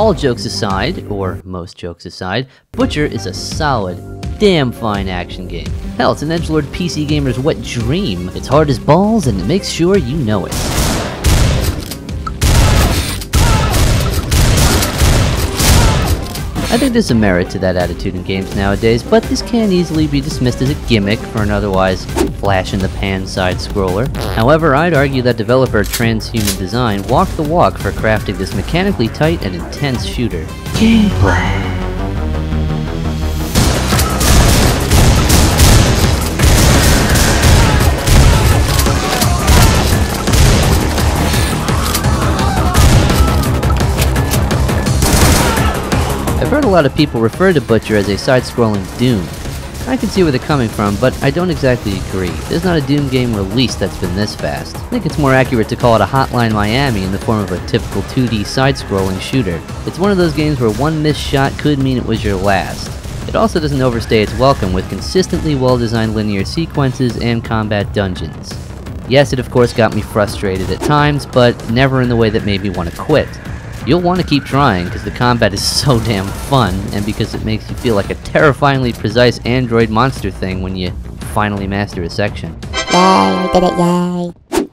All jokes aside, or most jokes aside, Butcher is a solid, damn fine action game. Hell, it's an edgelord PC gamer's wet dream. It's hard as balls and it makes sure you know it. I think there's some merit to that attitude in games nowadays, but this can easily be dismissed as a gimmick for an otherwise flash-in-the-pan side-scroller. However, I'd argue that developer Transhuman Design walked the walk for crafting this mechanically tight and intense shooter. Gameplay. I've heard a lot of people refer to Butcher as a side-scrolling Doom. I can see where they're coming from, but I don't exactly agree. There's not a Doom game released that's been this fast. I think it's more accurate to call it a Hotline Miami in the form of a typical 2D side-scrolling shooter. It's one of those games where one missed shot could mean it was your last. It also doesn't overstay its welcome with consistently well-designed linear sequences and combat dungeons. Yes, it of course got me frustrated at times, but never in the way that made me want to quit. You'll want to keep trying because the combat is so damn fun, and because it makes you feel like a terrifyingly precise android monster thing when you finally master a section. Yay, I did it, yay!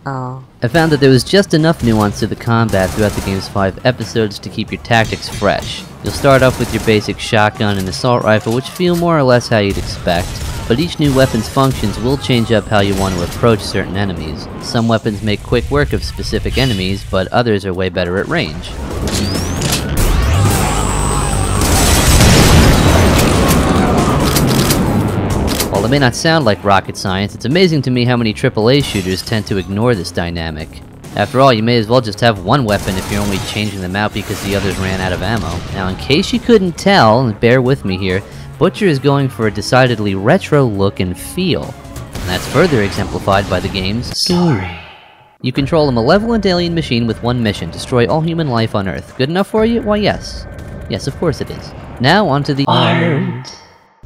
Oh. I found that there was just enough nuance to the combat throughout the game's 5 episodes to keep your tactics fresh. You'll start off with your basic shotgun and assault rifle, which feel more or less how you'd expect. But each new weapon's functions will change up how you want to approach certain enemies. Some weapons make quick work of specific enemies, but others are way better at range. While it may not sound like rocket science, it's amazing to me how many AAA shooters tend to ignore this dynamic. After all, you may as well just have one weapon if you're only changing them out because the others ran out of ammo. Now, in case you couldn't tell, and bear with me here, Butcher is going for a decidedly retro look and feel, and that's further exemplified by the game's story. You control a malevolent alien machine with one mission: destroy all human life on Earth. Good enough for you? Why, yes. Yes, of course it is. Now onto the art.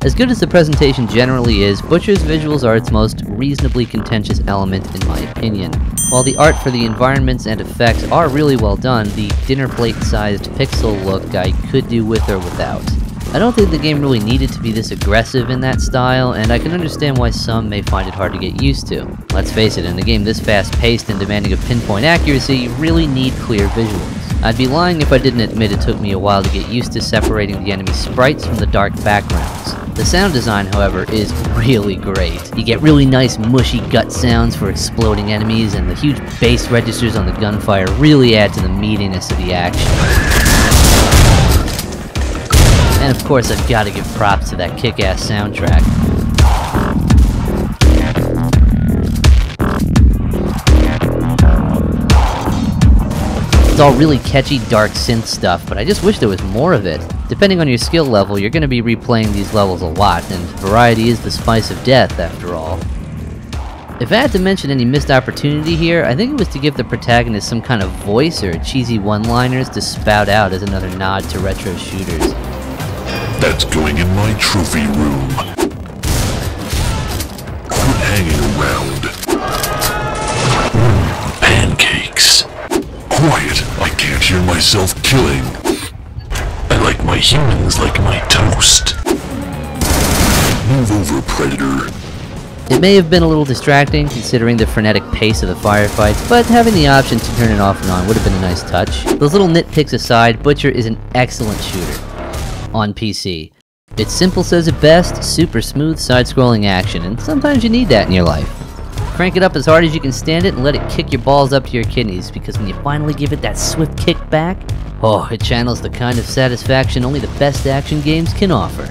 As good as the presentation generally is, Butcher's visuals are its most reasonably contentious element in my opinion. While the art for the environments and effects are really well done, the dinner plate-sized pixel look I could do with or without. I don't think the game really needed to be this aggressive in that style, and I can understand why some may find it hard to get used to. Let's face it, in a game this fast-paced and demanding of pinpoint accuracy, you really need clear visuals. I'd be lying if I didn't admit it took me a while to get used to separating the enemy sprites from the dark backgrounds. The sound design, however, is really great. You get really nice mushy gut sounds for exploding enemies, and the huge bass registers on the gunfire really add to the meatiness of the action. And of course, I've got to give props to that kick-ass soundtrack. It's all really catchy, dark synth stuff, but I just wish there was more of it. Depending on your skill level, you're going to be replaying these levels a lot, and variety is the spice of death, after all. If I had to mention any missed opportunity here, I think it was to give the protagonist some kind of voice or cheesy one-liners to spout out as another nod to retro shooters. That's going in my trophy room. Quit hanging around. Pancakes. Quiet, I can't hear myself killing. I like my humans like my toast. Move over, Predator. It may have been a little distracting considering the frenetic pace of the firefights, but having the option to turn it off and on would have been a nice touch. Those little nitpicks aside, Butcher is an excellent shooter. On PC. It simple says it best, super smooth side-scrolling action, and sometimes you need that in your life. Crank it up as hard as you can stand it and let it kick your balls up to your kidneys, because when you finally give it that swift kick back, oh, it channels the kind of satisfaction only the best action games can offer.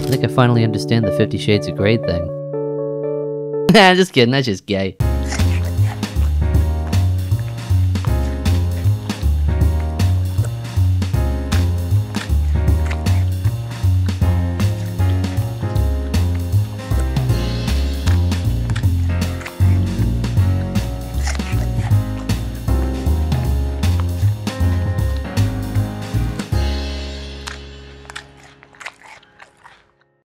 I think I finally understand the 50 Shades of Grey thing. Nah, just kidding, that's just gay.